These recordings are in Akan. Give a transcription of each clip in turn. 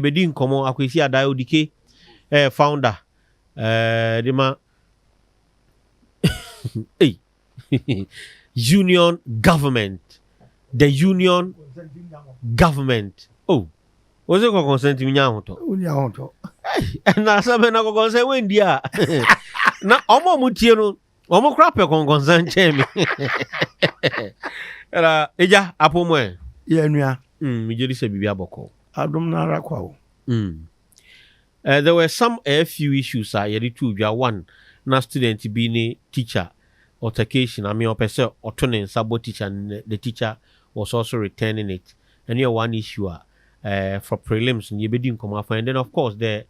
Bedin komo akwesi adayo dike founder dema hey union government, the union government. Oh, was it consent me now to na sabe na consent when dia na omo mutie no omo crap consent chemi era eja apomo ye nua me jeri se bibia boko adom na ara kwa o. There were a few issues yeri two one na student be ni teacher altercation. I mean, person autonomous sabo teacher, and the teacher was also returning it. And here one issue for prelims and you be doing come up, and then of course the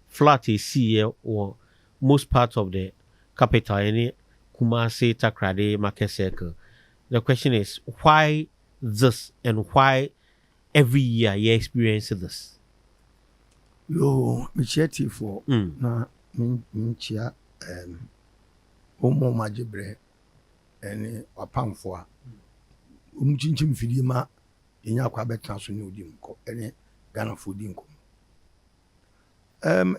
flat is here or most parts of the capital any Kumasi Takrade market circle. The question is why this and why every year you experience this? Yo, me cheti for na me chia Omo majebre ene wapamfo a umchinchim fidi ma enya kwa betra so ne odi mko ene Ghana for di nko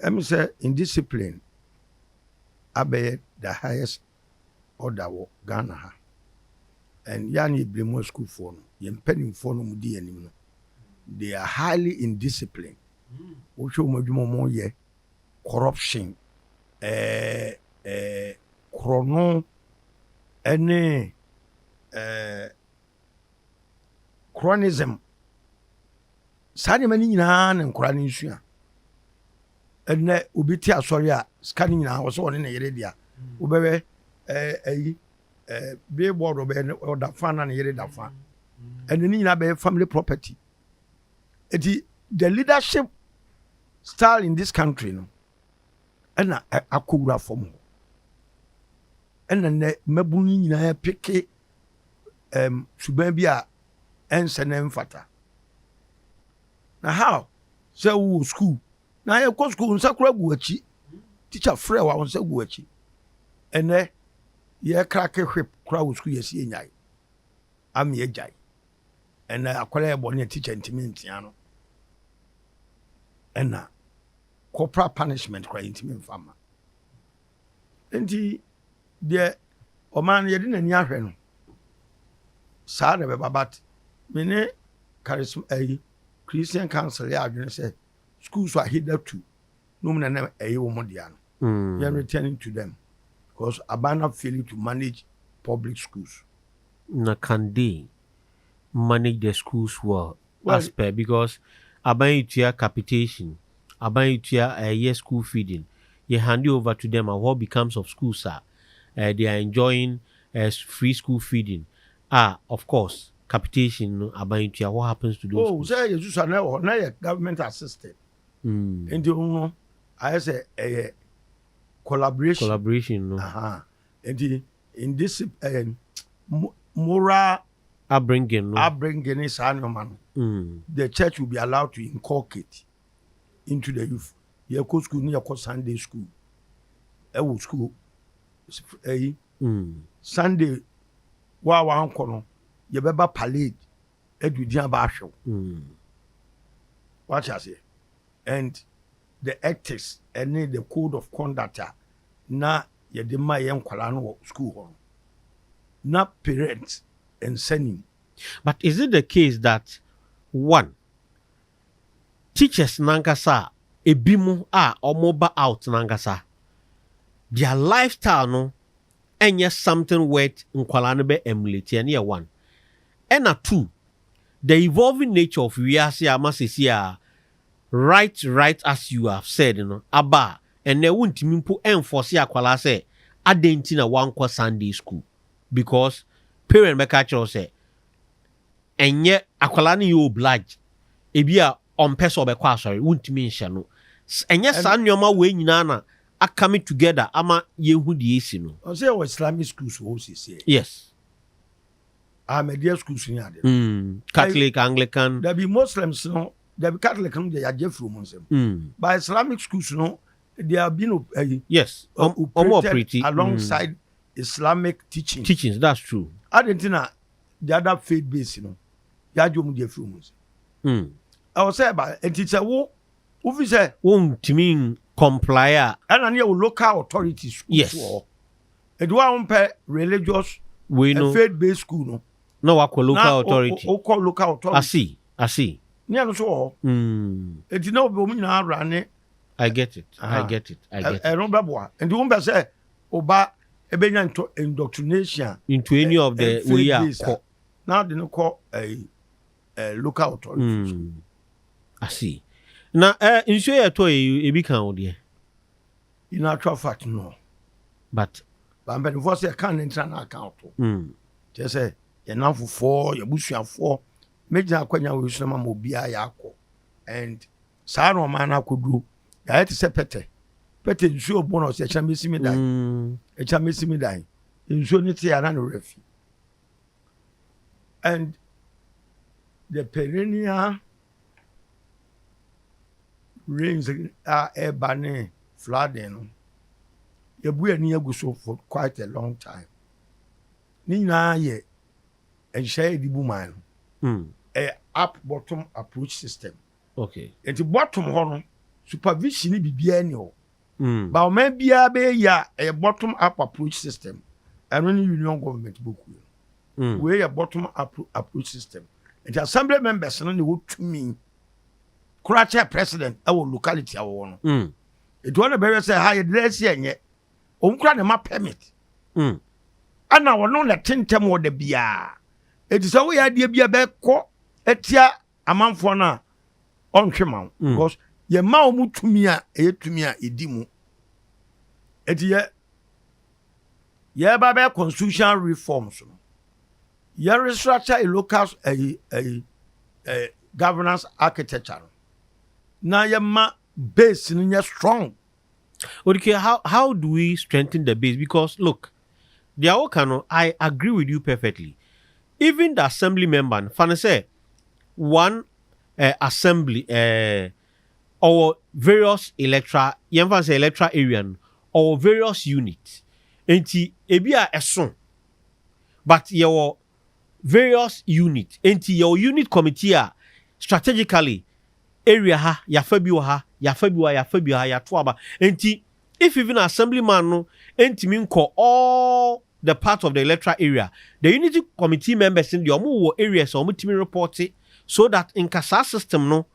em say indiscipline abe the highest order wo Ghana ha and yani ibrimo school for no ye mpani for no mudi anim no they are highly indisciplined wo hwe omadwuma mo ye corruption chrono any chronism sani mani nyina na nkora ne nsua enne obi ti asori a skani nyina wo so woni na yere dia wo bewe billboard obe oda fan na yere da fan enne ni nyina be family property eti the leadership style in this country no ena akowura form ena ne mabuni nyina peke suban bi a ense na mfata na how say wo school na ye ko school nsakura gu achi teacher frɛ wa onsa gu achi ene ye crack whip kura wo school yesi enyai am ye jai ene akwara ye bɔ ne teacher ntimi ntia no ena corporal punishment kura ntimi mfama enti de oman ye di nani ahwɛ no saa de babat mene charisma Christian council ya adwene say schools are hidden to no na na wo mo dia no we are returning to them because abana failing to manage public schools na can they manage the schools well as per because aban capitation aban year school feeding you hand it over to them and what becomes of schools they are enjoying free school feeding of course capitation aban what happens to those schools? Say Jesus na government assisted and you I say collaboration no and in this moral upbringing is man the church will be allowed to inculcate into the youth your school near Sunday school school Sunday wa kono ye beba parade edudian ba hwew what I say and the ethics and the code of conduct na ye de ma ye nkwala no school ho na parents and sending. But is it the case that one teachers nankasa ebimu omoba out nankasa their lifestyle no enye something worth nkwala no be emulate and year one and two the evolving nature of wiase amasesi right as you have said aba and they won't mpo enforce akwala say adenti na wankwa Sunday school because parent be catch us say enye akwala no you oblige ebia on person be kwa sorry won't mean no enye san nyoma we nyina na coming together ama yehu die esi no o say Islamic schools wo say yes Ahmadiyya schools ni ade Catholic Anglican there be Muslims no there be Catholic no they are from them but Islamic schools no they have been yes operating alongside Islamic teachings that's true Argentina the other faith base ya jom dey from I was say about and it's a wo say won't mean comply. and your local authorities. Yes. It won't pay religious We know faith-based school no. no local authority. Local authority. I see. Near so. It is no woman run. I get it. I get it. I remember. And the woman say, Oba, a into indoctrination into any of the we are. Now they don't call a local authority. I see. Now, in sure to a big count there. In actual fact, no. But I'm better for say can't enter an account. Just say, you're now for 4, your bush are 4. Major Quenya with some mobia yako. And Saro man I could do. I had to say Pete. Pete, sure bonus, a champion me die. A champion me die. In Sonity and refi. And the perennial rains are a banner flooding. You be near Guso for quite a long time. Nina ye and share the woman. A up bottom approach system. Okay. And the bottom honor supervision be biennial. But maybe a bottom up approach system. And when union government book we a bottom up approach system. And the assembly members and would to me Cratcher president our locality our one. It wanna be say high dress yet. Unkra the map permit. And now no na tentem wo de bia. It is we idea bia be ko etia amanfo na ontwema because ye ma o mutumi a etumi a edimu. Etie ye ba be constitutional reforms no. Ye restructure a local a governance architecture. Na ye ma base ni strong. Okay, how do we strengthen the base? Because look, I agree with you perfectly. Even the assembly member, Fana say, one assembly or various electoral area or various units. Enti ebia eson. But your various units, enti your unit committee strategically area ha ya fabiwa ya tuaba. Enti if even assemblyman no enti minko all the part of the electoral area, the unity committee members in the omu areas or multi report it so that in kasa system no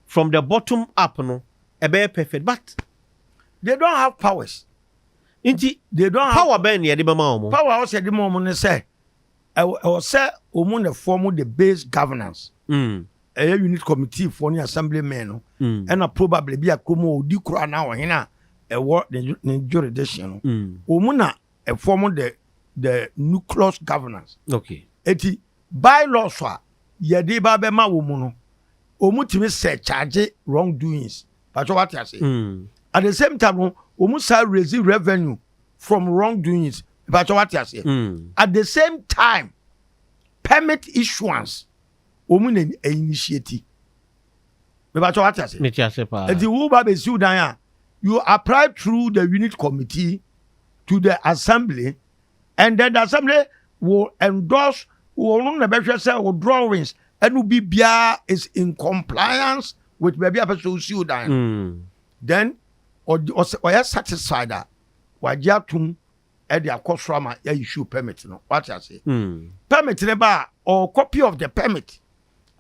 from the bottom up no ebe perfect, but they don't have powers. Enti they don't have power ben ye de bema omo. Power also the mom no say I say omu the form the base governance. A unit committee for the assemblymen and a probably be a como di kura na o hina e wo the jurisdiction. Omuna a form the nucleus governance. Okay. Eti bylaws wa ye de ba be ma wo mu no. Omu timi say charge wrongdoings. But what you say? At the same time, omu say raise revenue from wrongdoings. But what you say? At the same time, permit issuance. Omu initiative. But what you say? And the Uba be Sudan, you apply through the unit committee to the assembly, and then the assembly will endorse will drawings and will be is in compliance with maybe a person Sudan. Then or satisfied that wajatum at the cost from issue permit. No, what I say? Permit never or copy of the permit.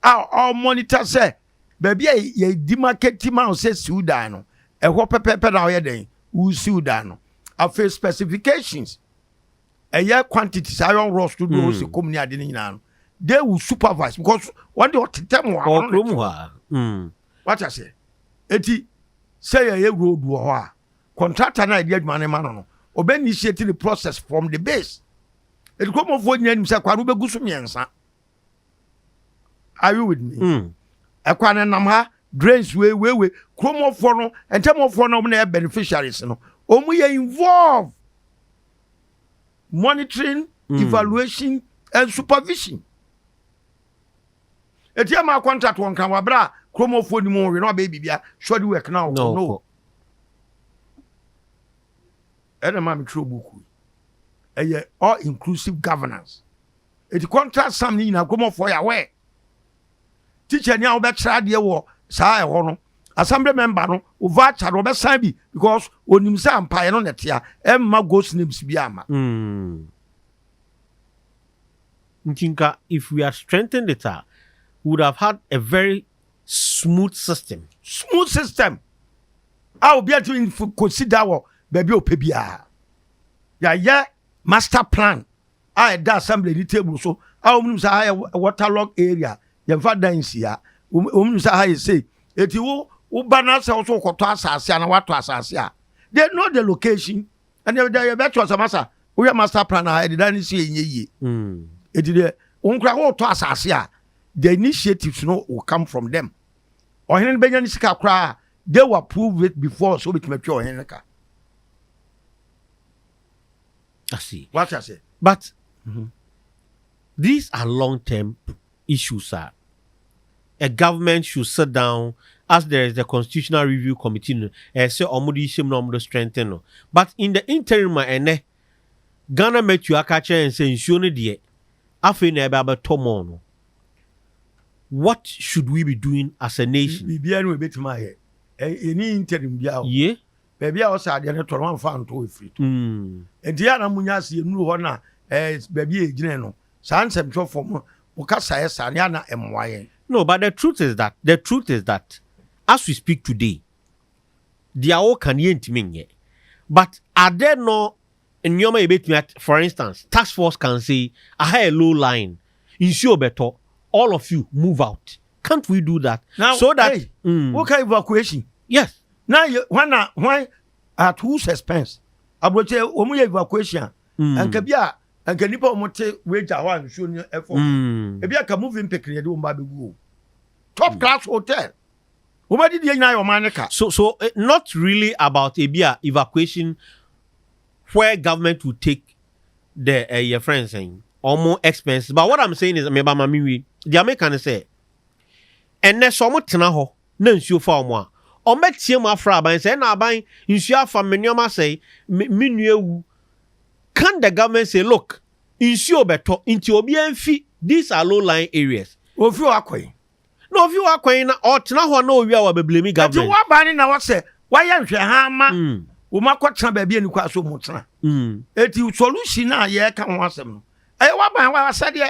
Our monitor say, baby, ye demarcate Timon says Sudan. A whopper pepper now, who Sudan. A face specifications. A year quantities iron roast to those who come near the they will supervise because what do you tell me? What I say? Eti say a road war. Contractor na idea man no. Obe initiate the process from the base. It come of one year say kwanu be gusu miensa. Are you with me? Ekwana nam ha drains we chromo for no and term of for no beneficiaries no. Omu ye involved monitoring, evaluation and supervision. Eti ma contract won kan wabra chromo for ni mo we no baby bia show the work now no. Edema me tro book. Eye all inclusive governance. Eti contract some ni na chromo for ya we. teacher ni a wobɛkyerɛ adeɛ wɔ saa ɛhɔ no assembly member no voucher no ɔbɛsan bi because onim sɛ ampaeɛ no netea ɛmma ghost names bi ama. Ntinka, if we had strengthened it, we would have had a very smooth system. Smooth system. I will be able to consider what baby opebia. Yeah, master plan. I had assembly the table so I will say a waterlogged area. Your father in here. Say it you balance also to assassin what to assassin. They know the location and they bet was a master. We are master plan. I didn't see ye. It did unkra to assassin. The initiatives will come from them. Or any Benjamin Sika, they will approve it before so it mature. I see. What I say? But these are long-term issues, sir. A government should sit down as there is the Constitutional Review Committee and say, "Omudi strengthen." But in the interim, Ghana met you akache and say, "Ensure die, afe na ebe abetomo no." What should we be doing as a nation? Bibia no bit my any interim bia. Yeah. Baby I was at the to one fan to free. And dia na munya se mu ho na baby e gine no. San sem so for mo kasa esa na na emwaye. No, but the truth is that as we speak today, they are all can yet. But are there no in your for instance, task force can say I have a low line, ensure better, all of you move out. Can't we do that? Now, so that what kind of evacuation? Yes. Now why at whose expense? Aboche omuye evacuation and kabia and kanipa omote wager one show new effort. Ebia ka move in pekre de umba begu. Top class hotel. Umadi di na your maneka. So not really about ebia evacuation where government will take the your friends saying or more expensive. But what I'm saying is me ba mami the American say and there's so much ho na nsuo fa omo a o metie mu afra aban say na aban nsuo afa menoma say menu ewu. Can the government say look nsuo beto into obi anfi these are low lying areas ofi akwen no ofi akwen na o tena ho na owi a wa beblemi government wa bani na what say why nhwe ha ma wo makotena ba bia ni kwa so mu tena eti solution na ye ka ho asem no wa ban wa sade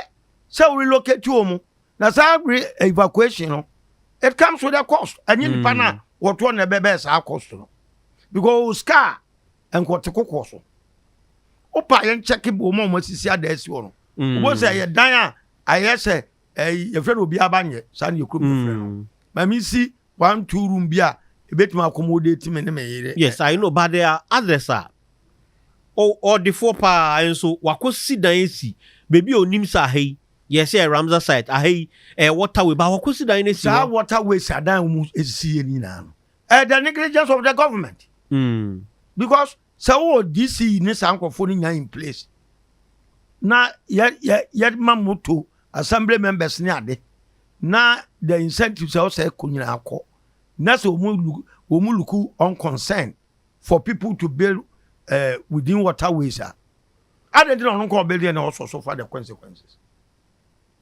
say we relocate you omu na sa evacuation no it comes with a cost and you pana what one na bebe sa cost no because scar and what kokko so opa yen check bo mo sisi adasi wo no wo say ye dan a ye say ye friend obi abanye sa na yekrum friend no ma mi si 1-2 room bia e betima accommodate me ne me yere. Yes, I know, but there are others or the four pa and so wakosi dan esi baby onim sa hey yes say Ramza site hey waterway ba wakosi dan esi sa waterway sadan mu esi ni na no the negligence of the government because so DC ni sankofo ni in place na ya mamoto assembly members ni ade na the incentives also kunyina akọ na so omuluku on concern for people to build within waterways I didn't know no build and also suffer the consequences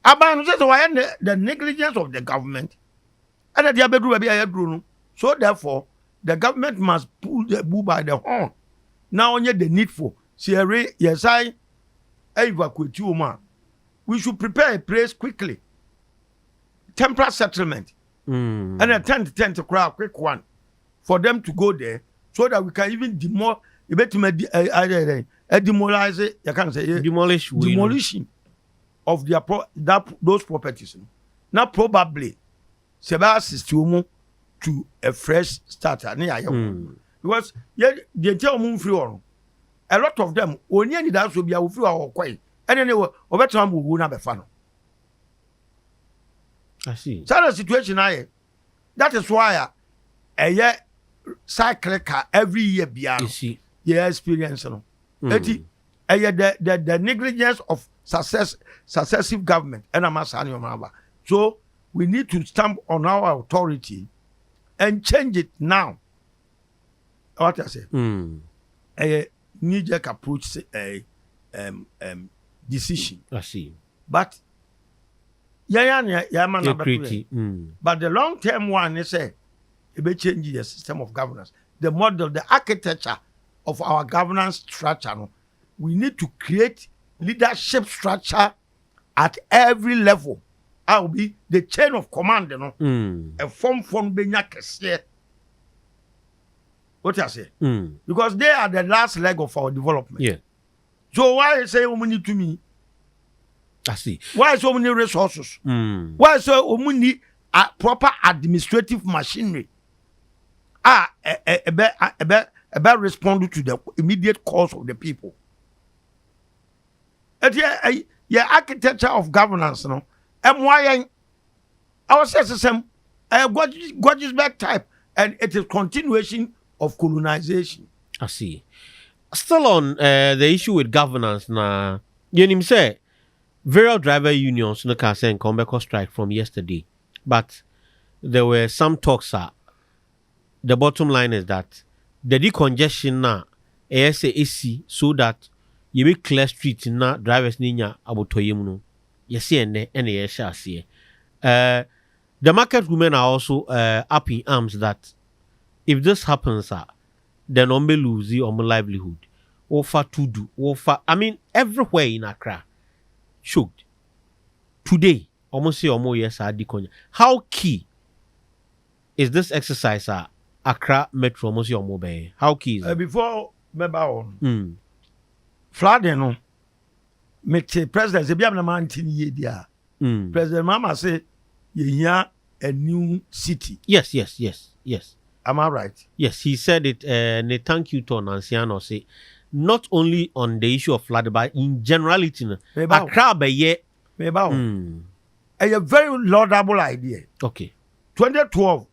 aban say why the negligence of the government and the abedru be ayadru no so therefore the government must pull the bull by the horn. Now only the needful. Yes, I evacuate you, man. We should prepare a place quickly. Temporary settlement. And a 10 to crowd quick one for them to go there so that we can even demolish it. You can say demolition of their those properties. Now probably Sebastian to a fresh starter. Because they tell me free on a lot of them only any that will be a free or quiet. And anyway, over time we will not be fun. I see. So the situation that is why a year cycle car every year beyond year experience. The negligence of successive government and a mass annual. So we need to stamp on our authority and change it now. What I say? A knee-jerk approach decision. I see. But But the long term one is a change the system of governance, the model, the architecture of our governance structure. No? We need to create leadership structure at every level. I will be the chain of command, you know, a form benya kese. What I say? Because they are the last leg of our development. Yeah. So why say we need to me? I see. Why so many resources? Why so many proper administrative machinery? About responding to the immediate cause of the people. Yeah, architecture of governance, no. MYN, our system, gorgeous back type, and it is continuation of colonization. I see. Still on the issue with governance, na you say various driver unions no can say come back strike from yesterday, but there were some talks. The bottom line is that the decongestion na AC so that you make clear street na drivers ninya abotoyem no. Yes, and the market women are also up in arms that if this happens, then ombe lose the livelihood. Offer to do, I mean, everywhere in Accra, choked. Today, almost say almost yes, how key is this exercise? Accra Metro, almost your mobile. How key is it? Before member on flooding, no. Mete president se biam na man tin ye dia. President Mama say ye hear a new city. Yes. Am I right? Yes, he said it. Ne thank you to Nanciano say not only on the issue of flood, but in generality, Accra be ye. A very laudable idea. Okay. 2012,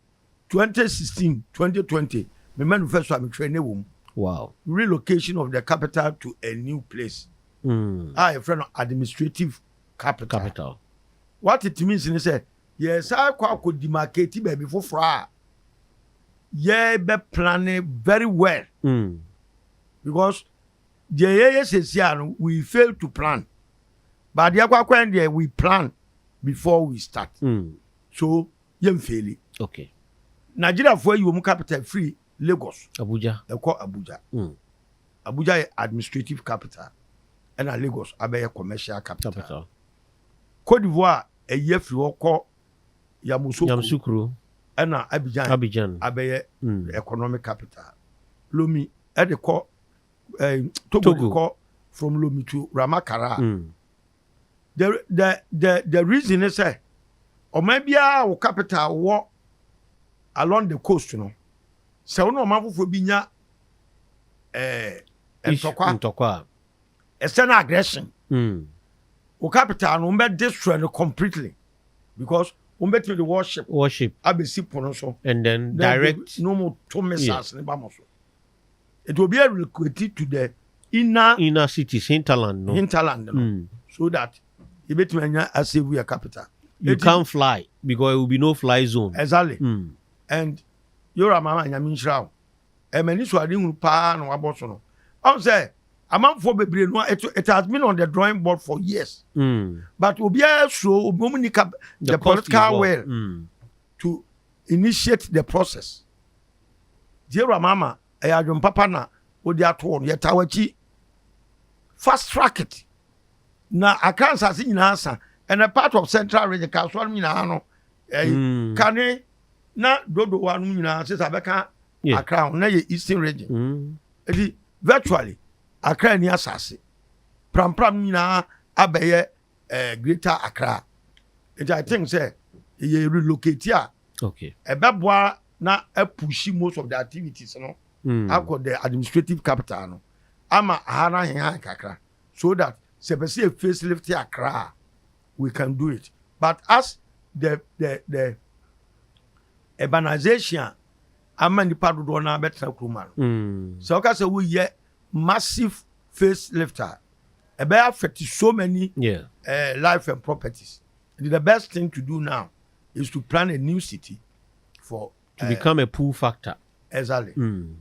2016, 2020. Me manifesto am training. Wow. Relocation of the capital to a new place. A friend of administrative capital. What it means is say yes, I could demarcate baby for fra. Yeah, be planning very well. Because the we fail to plan. But the we plan before we start. So you fail it. Okay. Nigeria for you capital free Lagos. Abuja. They call Abuja. Abuja is administrative capital. And Lagos abe commercial capital. Côte d'Ivoire a year free call Yamoussoukro. And Abidjan abe economic capital. Lomi at the call Togo call from Lomi to Ramakara. The reason is or maybe our capital walk along the coast, you know. So no matter for binya Ntokwa. External aggression. O capital no be destroyed completely because umbe to the worship abesi pono so and then direct no more two missiles ne ba so. It will be relocated to the inner cities, hinterland, no? So that you bet me as if we are capital. You can't fly because it will be no fly zone. Exactly. And you're a mama and shroud. And many so I didn't pa no abosono. I say amount for bebre no it has been on the drawing board for years. But we be so the political will to initiate the process. Dear mama, I had papa na wo dia to ye tawachi fast track it. Na Accra say nyina and a part of central region can so nyina no kane na dodo wa no nyina say abeka Accra na ye eastern region. Virtually Accra ni asase pram nyina abeye greater Accra. I think say ye relocate ya. Okay. Ebeboa na push most of the activities no. Akọ the administrative capital no. Ama ahana hen kakra so that se a facelift Accra we can do it. But as the urbanization ama nipa do na betra kroma. So ka say we ye massive facelifter. E be affect so many life and properties. The best thing to do now is to plan a new city for to become a pull factor. Exactly. And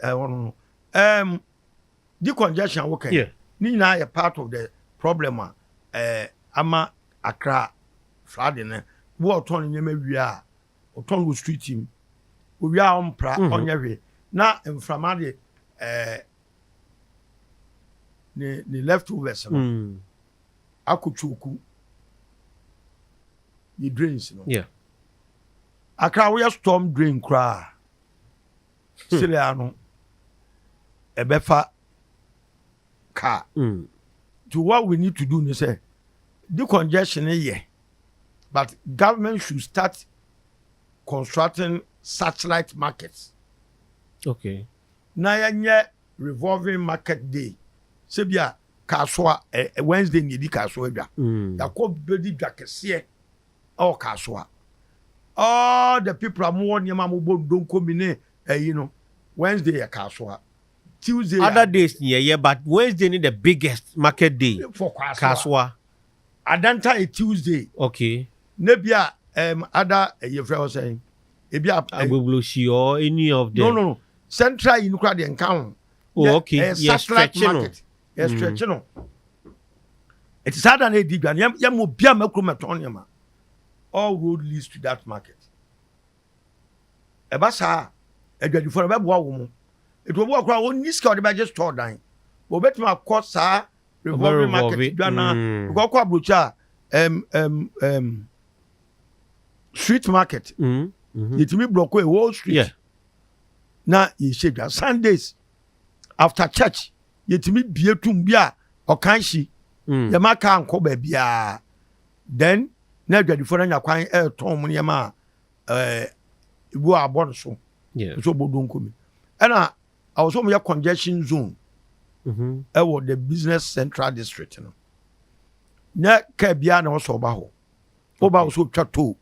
I want to know. Decongestion, okay. Ni na a part of the problem. Ama Accra flooding ne wo ton nyema wia o ton go street team o wia ompra onye hwe na mframa de the leftovers no akuchuku the drains no yeah Accra we storm drain kra sile ano ebefa car to what we need to do is say the congestion here but government should start constructing satellite markets okay na yenye revolving market day sebia kaswa Wednesday ni di kaswa bia yakọ bedi dwakese o kaswa all the people are more nyama mo don combine you know Wednesday ya kaswa Tuesday other days yeah but Wednesday ni the biggest market day for kaswa adanta a Tuesday okay nebia other you friend saying ebia agboglosi or any of them no central in crowd and count okay yes stretching yes stretching it is hard and a dig and ya mo bia makromatonium all road leads to that market ebasa edwadi for be boa wo mo it will work on niska the budget store dan wo betima cost sa revolving market dana go kwa brocha street market yetimi block we wall street yeah na ye shedwa Sundays after church yetimi bietum bia okanshi ye maka anko ba bia then na edwadi for nya kwan ton mu yema ibu abon so yeah so bodon komi and also we have congestion zone the business central district no na ka bia na so ba ho oba so twato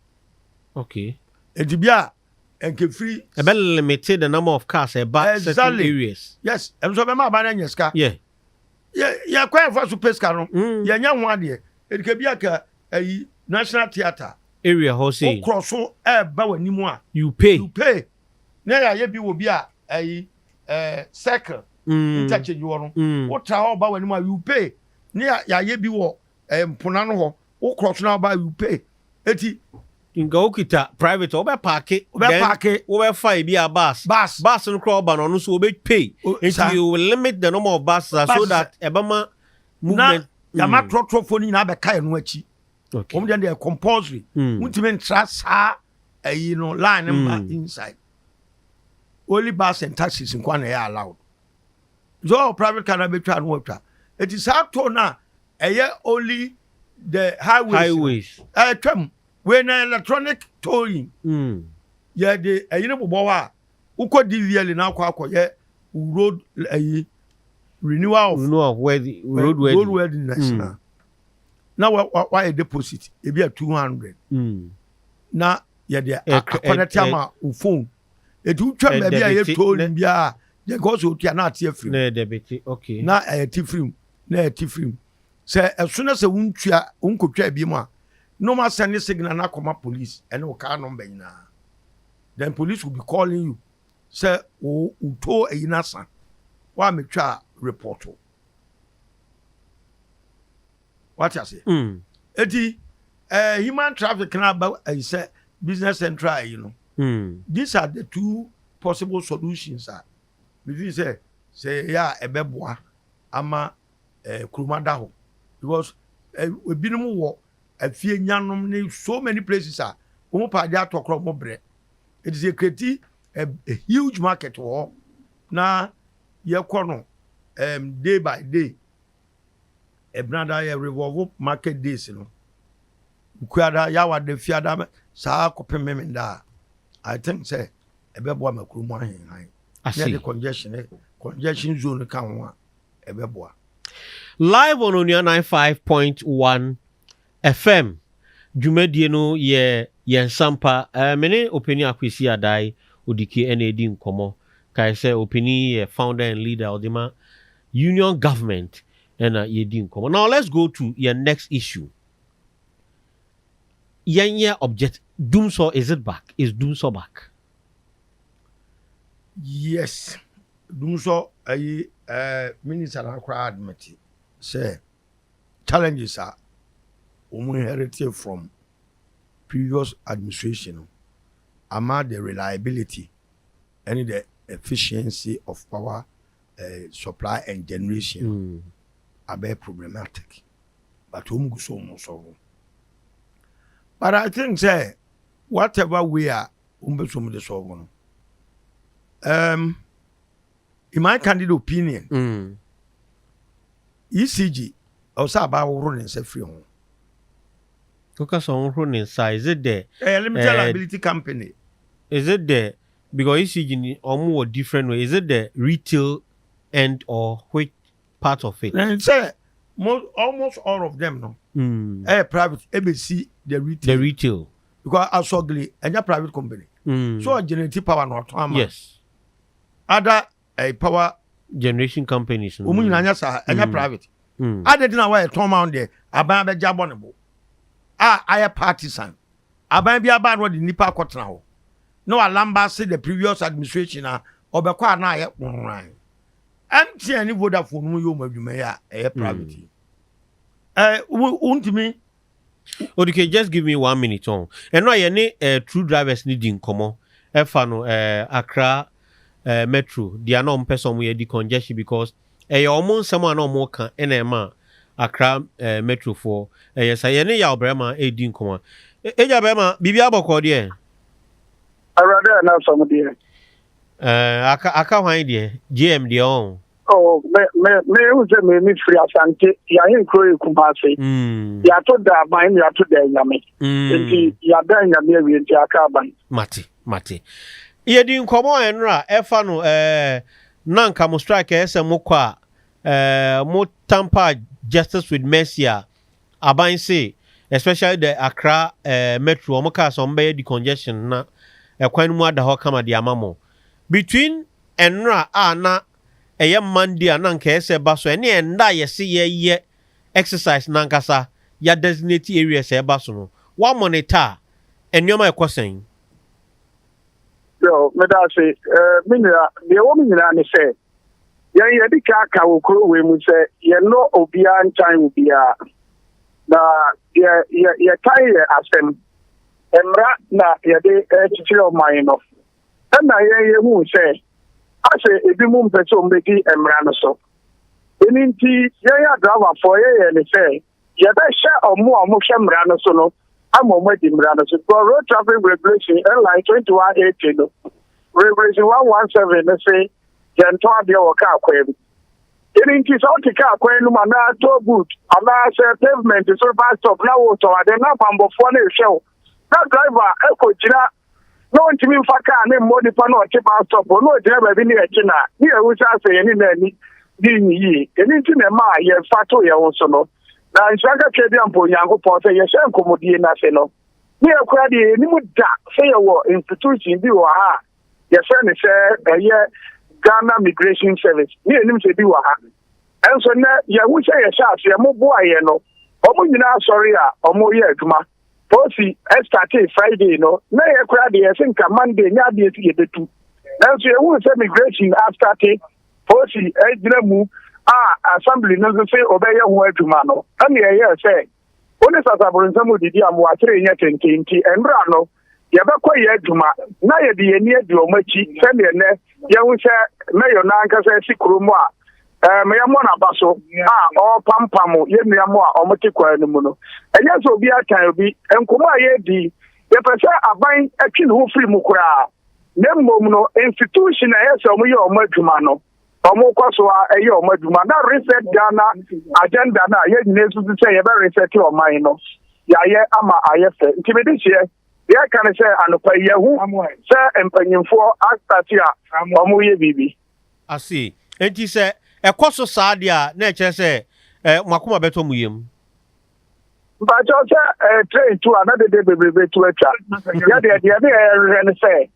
okay edibia enke free a bit limited the number of cars about certain areas yes em so be ma ba na nyeska yeah ya kwa for so pesca no ya nya ho ade edike bia ka national theatre area wholesale cross so ba wanimu a you pay na ya bi wo bi a circle interchange wo no wo tra ho ba wanimu a you pay na ya bi wo mpona no ho wo cross na ba you pay eti inga okita private obe park obe fire bi a bus no crowd ban no so obe pay and you will limit the number of buses so that ebama movement ya ma trotro phone na be kai no achi okay om dey compulsory ultimate trasa you know line inside only bus and taxis in kwana ya allowed so private car na be twa no twa it is how to na only the highways twam when electronic tolling yeah the bobo wa uko DWEN na akwa ye road renewal of where the roadworthiness na why a deposit e be 200 na ye the connect am phone e do twam be bia ye tolling bia the go so tia na tia free na debit okay na tifrim say as soon as untua unkotwa bi mu a no ma send signal na koma police and o car number ina then police will be calling you say o to eyinasa wa metwa report what you say eti human traffic na about say business central you know these are the two possible solutions if say yeah ebeboa ama kurumada ho because ebinum wo afie nyanom ne so many places omo pa dia tokro mo bre it is a create a huge market wo na ye kono day by day brother ye revolve market days no ukuada ya wa de fiada sa kopem da I think say ebeboa makurumu ahen the congestion zone kan ho ebeboa live on Onua 95.1 FM dwumadie no ye yensampa mene opini akwesi adai odike ene edi nkomo kai se opini ye founder and leader odima union government and ye di nkomo. Now let's go to your next issue. Yenye object Dumsor, is it back? Is Dumsor back? Yes, Dumsor minister Accra admit say challenges are inherited from previous administration among the reliability and the efficiency of power supply and generation are very problematic. But but I think say whatever we are the solve. In my candid opinion, ECG also about running free home. Focus on running inside. Is it there? Limited liability company. Is it there? Because ECG or more different way. Is it the retail end or which part of it? And say almost all of them no. Private ABC the retail. The retail. Because as ugly and a private company. So generative power not. Yes. Other power generation companies. And private. I didn't know why a Tom on there. About the jabonable. I a partisan. About be about what the Nipa got now. No alarm say the previous administration or be quite na right. Empty any Vodafone you may a private. Won't me. Okay, just give me 1 minute on. And why any true drivers needing come Efano Accra Metro. They are not person we the congestion because almost someone no more can NMA Accra Metro for yes I any ya brema e din come. Eja brema bibia boko de. Rather now some there. Aka hwan de GM de on. Oh, me who say me free asante ya hin kro Kumasi. Ya to da ban ya to da nyame. Enti ya da nyame wi enti aka ban. Mate. Ye di nkomo enra efa no nanka mo strike ese mo kwa mo tamper justice with mercy aban say especially the Accra Metro mo ka so mbe di congestion na ekwan mu ada ho kama di amamo between enra na eye Monday nanka ese ba so ene enda yesi ye exercise nankasa ya designate areas e ba so no wa monitor enyoma ekosen. So, me da say, the woman in say, yeah, the kaka will grow when we say, you're no obia and time will be you're tired as them, and rat na you're the teacher of mine of. And I hear you say, I say, if you move the so make it and ran so. In tea, yeah, driver for you and say, you're that share or more motion ran so no. I'm on my team rather for road traffic regulation airline 2118 regulation 117 they say can talk your car query. It is all the car query no man to boot and I say pavement is so bad stop now to then up on before the show. That driver echo jina no one to me for car name money for no cheap stop no driver be near China. Here we say any nanny ye anything a ma ye fato ye also no. Na nshaka kedi ampo yango pote yeshe nkomodie na se no ni akura de ni mu da se ye wo institution bi wo ha yeshe ne se Ghana Migration Service ni enim se bi wo ha enso na ye wu se yeshe ase mo bo aye no omo nyina sorry a omo ye aduma posi start Friday no na ye akura de yeshe nka Monday nya de esi ye betu enso ye wu se migration after posi ejina mu assembly no say obey ho adwuma no am ye say oni sasaburu nsamu didi amu atere nya tentinti enbra no ye bekọ ye adwuma na ye de ye ni adi omachi se ne ne ye hu se mayo na anka se sikuru mu me ya mo na baso o pampam ye me ya mo a omoti kwa no mu no enye so obi atan obi enkomo aye di ye pese aban atwi no free mu kura na mmom no institution na ye se omo ye omadwuma no omo kwaso aye omaduma na reset Ghana agenda na ye nesu say ye be reset your mind no ya ye ama aye fe ntibedi hie ye kan say anopa ye hu say empanyimfo astatia omo ye bibi asi enti say ekoso saade a na eche say makoma beto muyem ba jo say train to another day bebe to echa ya de say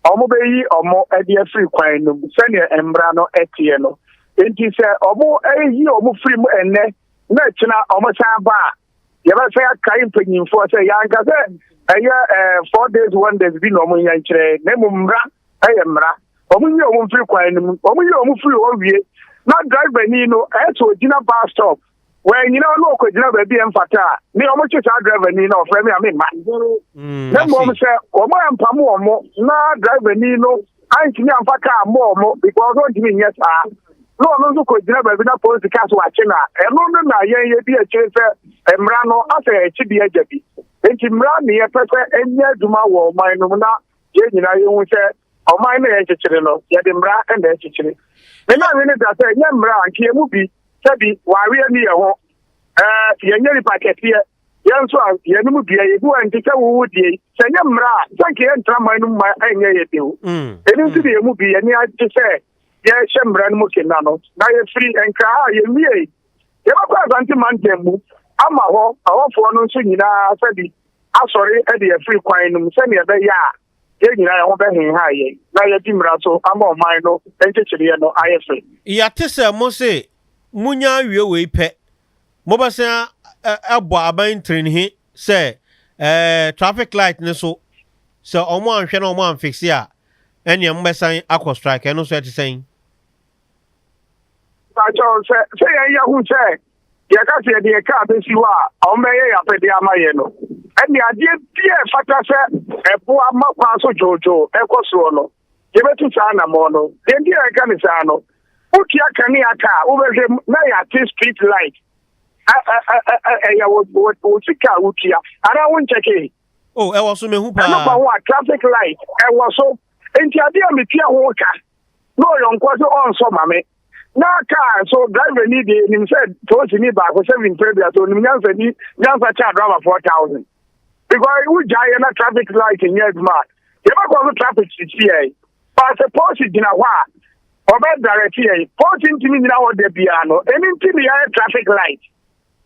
omo be yi omo edi free kwan no sene embra no etie no enti se omo yi omo free mu enne na china omo san ba ye ba say kai mpanyimfo say ya nka se 4 days 1 days bi no omo yan kire na mumra mra omo yi omo free kwan no omo yi omo free owie na driver ni no eto gina bus stop when you know no could never be empata. Me almost just driver Nino for me, I mean man. Then mom said, oh my Pamu, na driver Nino, I think I'm Faka more because what you mean, yes, no could never be not supposed to cast watching. And no, ye be a chaser, and Rano after a chibi a jabi. And Timran, the person, and yet do my war, my nomina, you know, you say, oh, my name is Chino, Yadimbra and the Chitri. And I really does say, Yamra and Kiamubi, Sabi, why we are near Yanni packet here. Young Swan, Yanubi, you and Tika Woody, Sayamra, thank you, and Tramanum, my you. It is to be a movie, and I just say, yes, Shembran Mukinano, now you're free and cry, you may. You have got anti-man. I'm a home for no singing. I said, I'm sorry, Eddie, a free coin, send me a day. Yeah, I won't be high. Now you're Tim Russell, I'm on mine, no, and no, I say. Yatisa Mose, Munya, you way pet. Mobasa, a barbain train he, say, traffic light, so on one channel one fix ya, and your message aqua strike, and no such saying. I say, who say. Yaka the car this you are, or may I pay the Amayeno. And the idea, dear Fatasa, a poor Mapaso Jojo, Ecosono, give it to Sana Mono, then dear Canisano, Ukia Caniaka, over him, Naya street light. I was Utika Ukia, and I won't check it. Oh, I was so many traffic light, I was so, and the idea with Tia Walker. No, young quarter on so, mammy. Na car so driver need him said to me back for 7 previous so him need charge driver 4,000 because we giant traffic light in years mad you ever go to traffic here but suppose it in a while or bad direct here 14 to me now the piano anything the traffic light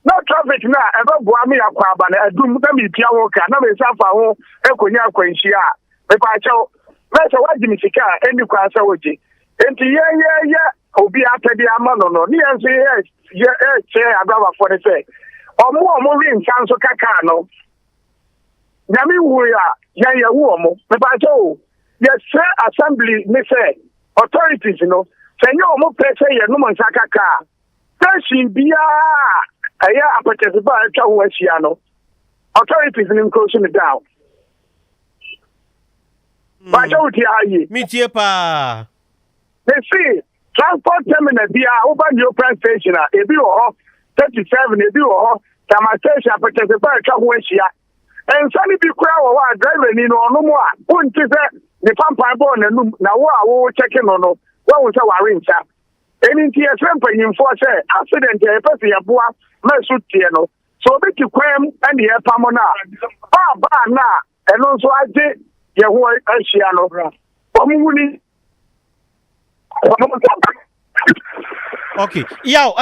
no traffic na ever go me akwa ba na adum ka me pia wo ka na me safa ho ekonya akwanhia me pa chaw me se waji mi sika eni kwa sa woji enti ye obi atedi amano no ni enso ye agaba for the say omo rin chanso kaka no nyame wu ya wu omo me ba jo ye say assembly me say authorities no say ye omo pese ye no mo kaka station bia aya apatese ba atwa ho ahia no authorities in closing it down ba jo ti ayi mi tie pa they see transport terminal bia over the open station ebi wo 37 ebi wo tama station apatese ba atwa ho ahia and sani bi kura wo driver ni no no mo a wonti se the pampan bo na num na wo checking no wo wo se wa rincha eni nti e sempa nyimfo se accident e pese ya boa ma su tie no so be ti kwam and ye pam na ba na eno so age ye ho ahia no omuni okay yaw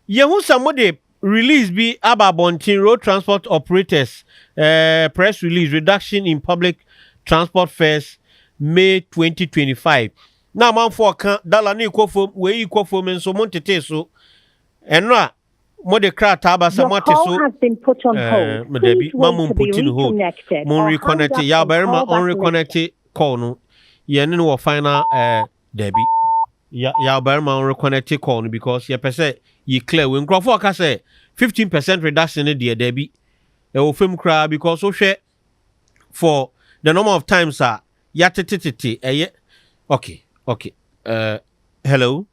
yehu somebody release be ababontin road transport operators press release reduction in public transport fares May 2025 now man for kan dollar ni kwofom we kwofom so montete so enra mo de kra ta ba samate so medabi mamum putin hold mon reconnect ya berma on reconnect call no ye ne no final debi ya berma on reconnect call no because ye pese ye clear when crofo ka say 15% reduction in the debi e wo fem kra because so hwe for the number of times ya titititi okay hello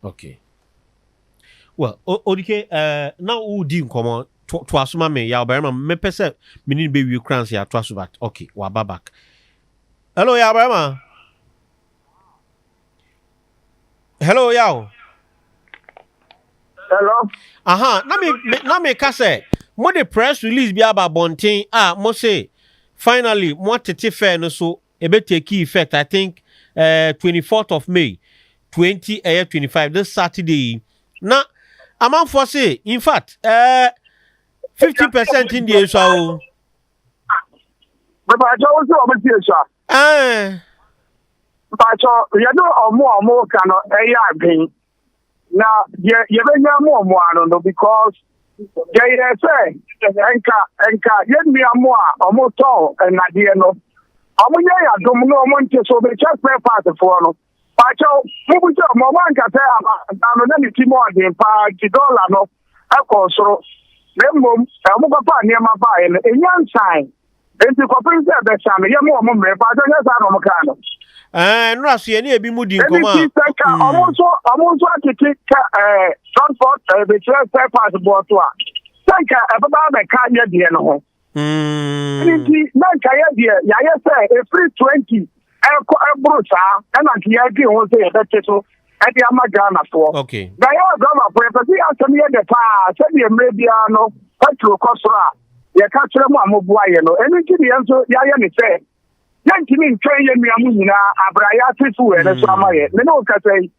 okay well odike now who din come to asuma me ya berma me pese me ni be wi crans ya to asubat okay wa babak hello ya berma hello ya hello aha na me ka say mo the press release bi aba bonten mo say finally mo tete fair no so e be take effect I think 24th of May 2025 this Saturday na amount for say in fact 50% in the so but I don't know about this but you know more can again now you more no because say enka yen mi amwa omoto and adie no Amunya ya dum no monte so be check spare part for no. Pacho, mubu jo mo man ka say am na ni timo ade pa $1 no. Akosoro. Remom, amugo pa ni ma ba e enyan sign. Enti ko prince be cha me ye mo mre pa jo nya sa no mo ka no. No aso ye ni ebi mu di nkoma. Amonso akeke transport be check spare part board to a. Sanka ababa be ka ye de no ho. Nti na ka ye de ya ye say a free 20 ebrusa and anti ya gi won say e be so e de amagana for. Okay. Da ya drama for person ya tell ye de pa say de mrebia no petrol kosora ye ka kire mu amobu aye no eni ti de enso ya ye ni say yantimi ntwe ye nuamu nyina abraya tifu e so amaye me no ka say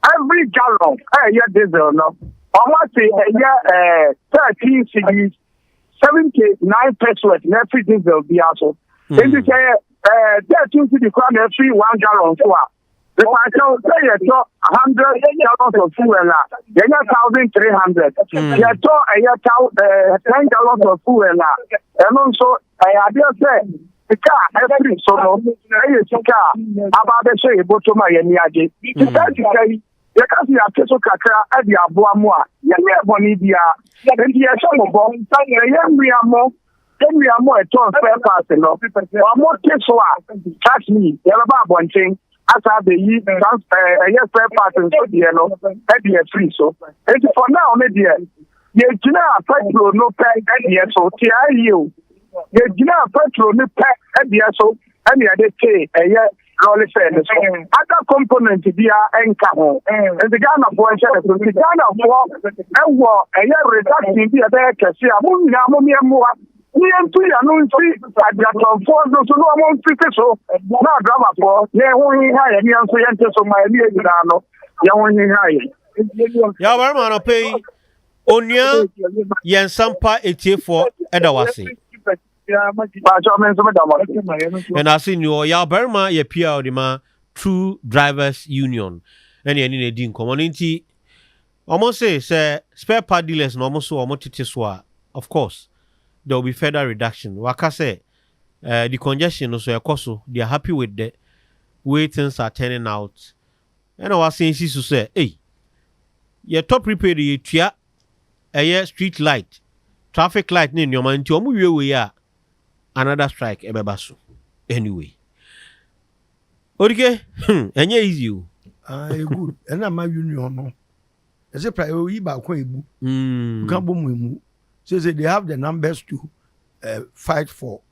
every gallon ye diesel no almost say 13 cedis 79 pesos every diesel be also in this that to the crown every 1 gallon for the patrol say 100 gallons of fuel la 1300 ya to 10 gallons of fuel la and also I say the car every so no car about the say bottom my niage you can see a so kakra e dia boa mo a ye ne boni dia and dia so mo bo we are more a ton spare parts no or more so catch me you about one thing as I be spare parts so dia no e dia free so and for now me dia ye gina petrol no pay e dia so ti ayi ye gina petrol no pay e dia so and ya dey pay Rolly said, other component dia enka ho. And the Ghana boy said, the Ghana boy, and war, a year reduction in the other case, Mumia Mua, me and 2 years, I got on 4 so no amount 50 so, not drama for, yeah, only high, and young so so my near Gano, young high. Yawarman pay Onua yen sampa etie for edawase. And I seen you, ya Burma, ye PA Odima, True Drivers Union. And any din community almost say spare part dealers no almost so almost of course, there will be further reduction. Waka say the congestion also so they are happy with the way things are turning out. And I was saying she to say, hey, your top repair ye tia a street light, traffic light in your mind to we are. Another strike ebebasu. Anyway. Okay. Enye easy. Good. And I'm my union no. As a priority ba kwa ebu. You can't boom. So they have the numbers to fight for.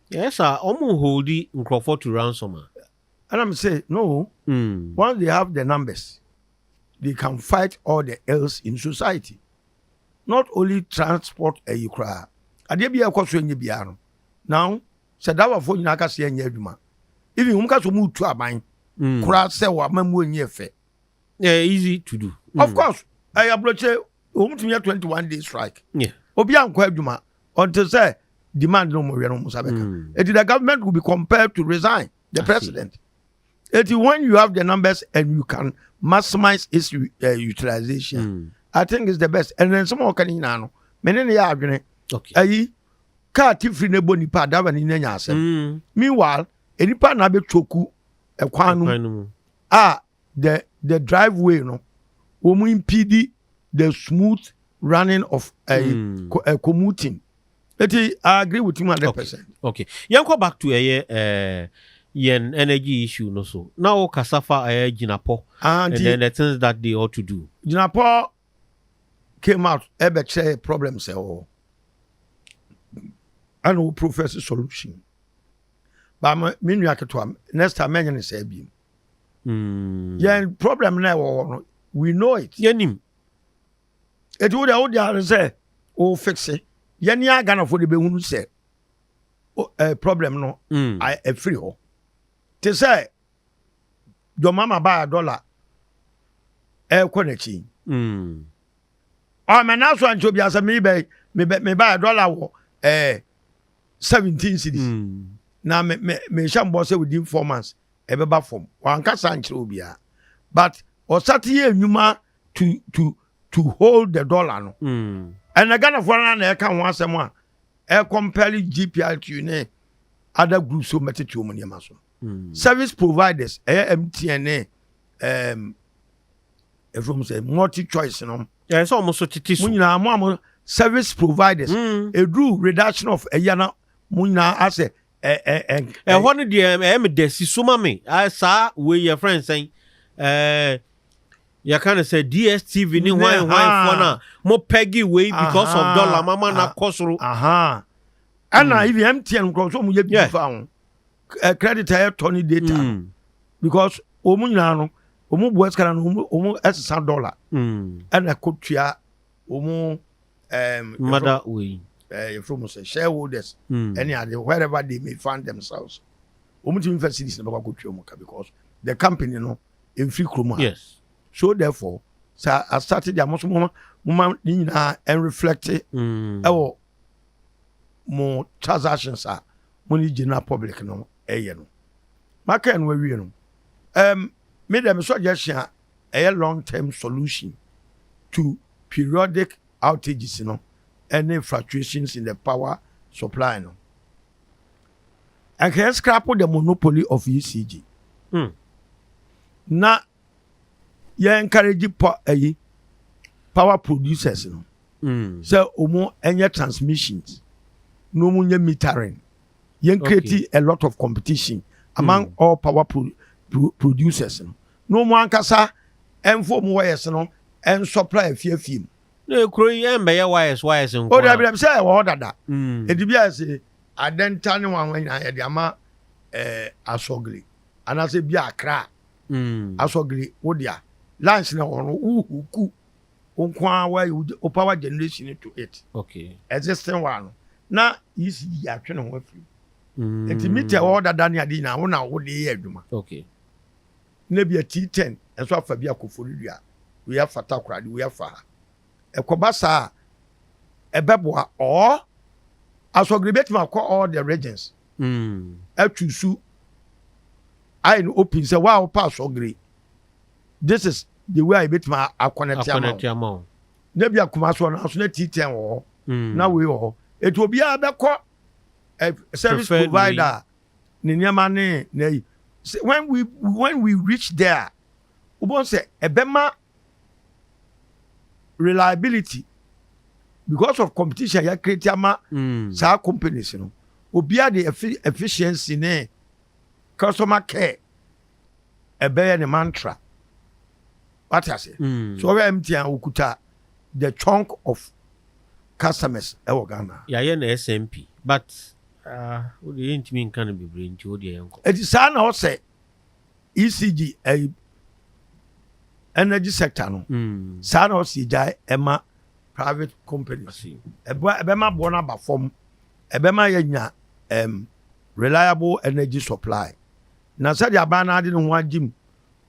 Yes, sir. Almost holding Crawford to ransom. And I'm saying no. Once they have the numbers, they can fight all the else in society. Not only transport a Accra. Adebi akwaso enye biano. Now, Sadawa for Nakasi and Yeduma. If you want to move to a mine, crowd say what Mamu and Yefe. Yeah, easy to do. Of course, I approach a 21 day strike. Yeah. Obian Kwebuma, until say, demand no more Musabeka. The government will be compelled to resign the president. When you have the numbers and you can maximize its utilization, I think it's the best. And then some more can in ano. Many are okay. Car tifri ne boni pa da bani nya asem. Meanwhile, enipa na be choku ekwanu. The driveway no wo mu impede the smooth running of a commuting. I agree with him 100%. Okay. Yanko back to yen energy issue no so. Now Kasafa Jinapo and then the things that they ought to do. Jinapo came out ebe problem say I know professor solution. But me next time I say be. Yeah, problem now we know it. Yenim. It would all say fix it. Yenya gonna for the be say problem no I free ho. Te say your mama buy $1 quality. Oh man now so ancho bi asa me buy $1 17 cedis. Now me shambo say within 4 months ebeba form. Wan kasa anchire obia. But or Saturday nyuma to hold the dollar no. And Ghana for na e kan ho asem a e compare GPRQ ne other groups so metete wo nneɛma so service providers MTN from say multi choice no so almost titi so munyina mo service providers do reduction of yana munyina ase hɔ no deɛ me dasi so ma me saa we your friend saying you can say DSTV ni why for na mo peggy way because of dollar mama na kosoro and even MTN cross so mo ye bi fa ho credit air Tony data because omunyina no omu boys kana no omu $60 and a kotua omu mother way from say shareholders any other wherever they may find themselves omu team facilities na ba kotua omu because the company no in free kroma. Yes. So therefore, so I started the most moment and reflected our more transactions are money general public no no. Market and we no made them suggestion a long-term solution to periodic outages, any fluctuations in the power supply no. And can scrap the monopoly of ECG. Na you encourage power producers so omo any transmissions no munye metering you create a lot of competition among all power producers no mo ankasa enfo mo wires no en supply fiafiem no kro yen be wires nko o da bi say wo dada e di bia say adenta ne wan wan ya de ama asogli anase bia Accra asogli wodia lunch na ono uhuku onkwa wa power generation to it existing one na is ya twene ho afi enti meter wo dada ne ade na wo na wo de adwuma na bia T10 enso afa bia koforidua we afata korade we afa ekoba sa ebeboa or asogli betima call all the regions atusu I open say wow pass ogri. This is the way I bet my connect amount. Nebi akuma so na so na T10 wo. Na we wo. It will be a service provider. Ni nyama ne na when we reach there, we won't say ebema reliability because of competition ya create ama sa companies no. Obi the efficiency ne customer care ebe ne mantra. What I say? So we MTN ukuta the chunk of customers ewo Ghana. Yeah, na SMP, but we didn't mean can be brain to the uncle. It is an also ECG a energy sector no. San also jai ema private companies. Ebema bona ba form ebema yenya reliable energy supply. Na said ya ba na de no ho agim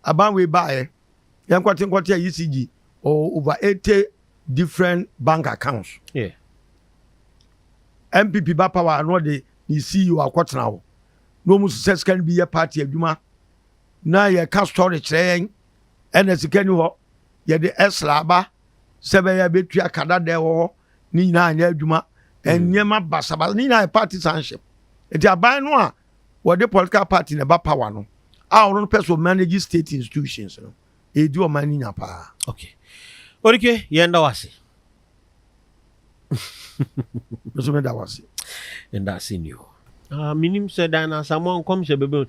aban we buy yankwate ECG or over 80 different bank accounts. Yeah. MPP ba power no de ni CEO akwotena wo. No mu success can be a party adwuma. Na ye ka storage ren NSK ni ho. Ye de esla ba sebe ya betua kada de wo ni na anya adwuma. Enyema basaba ni na partisanship. Eti aban no a wo de political party na ba power no. A no person manage state institutions no. E do mani nya pa. Okay. Orike yenda wase. Meso me da wase. And that's in you. Minim said that someone comes a baby